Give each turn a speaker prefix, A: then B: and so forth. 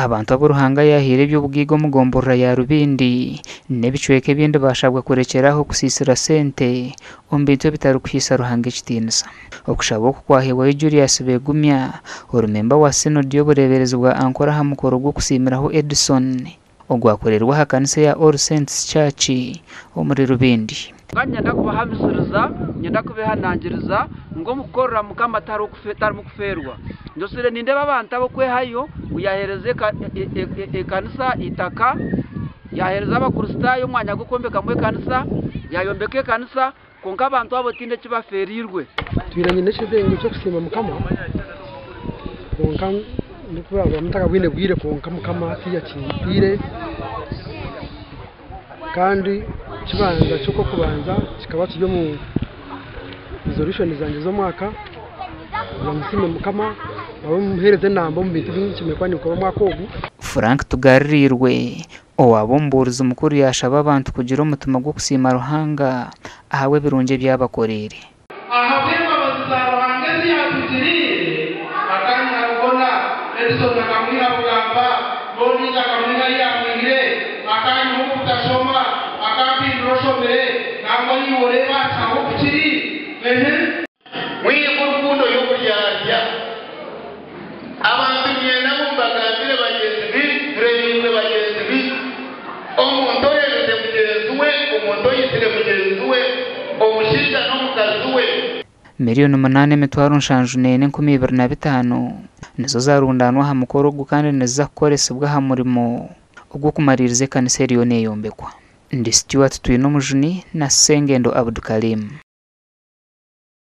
A: Abantu ab'Uruhanga yahire by'ubwigo mugomborera ya Rubindi n'ebicweka ebindi bashabwa kurekeraho kusisira sente omu bintu ebitarukuhisa Ruhanga ekitinisa. Okushaba oku kwaheebwayo Julius Begumya orumemba wa sinodi y'obureberezi bwa Ankora aha mukoro gw'okusiimiraho Edison ogwakorerwa aha kanisa ya All Saints Church omuri Rubindi.
B: Nyenda kubahamisiriza, nyenda kubihanangiriza ngo mukorera Mukama atari mukuferwa. Ndosire nindeba abantu abo kwehayo uyahereze kanisa itaka, yahereza abakristayo mwanya gukombeka mu kanisa, yayombeke kanisa konka abantu abo tinde kibaferirwe.
C: Twiranye n'ekidenge cyo kusima Mukama. Konka nikubaba mutaka bwire konka Mukama kiyakire. Kandi kibanza cyo kubanza kikaba kijyo mu resolution zanjye zo mwaka bamusime Mukama abo muhereze nambo mu bintu by'ikimekwanyi ko mwaka ogu.
A: Frank Tugarirwe owabomburiza umukuru yashaba abantu kugira umutima gwo kusima Ruhanga ahawe birunje byabakorere.
D: Ahabwirwa bazza Ruhanga ziyatugirire akanya kubona Edison akamwira kugamba boni akamwira yamwire akanya mukutasoma akambindiro shomere nangwa yiworeba cyangwa kukiri
E: mwikurukundo y'okulyarya abantu nyenda mumbagambire bagenzi bi turebirwe bagenzi bi omuntu oyereze mugenzi we omuntu oyisire mugenzi we omushaija n'omukazi we.
A: 8,724,25 nizo zarundanwa aha mukoro ogwo kandi niza kukoresibwa aha murimo ogw'okumaliriza ekanisa eriyo neyombekwa. Ndi Stuart Twine Omujuni na Sengendo Abdukalim.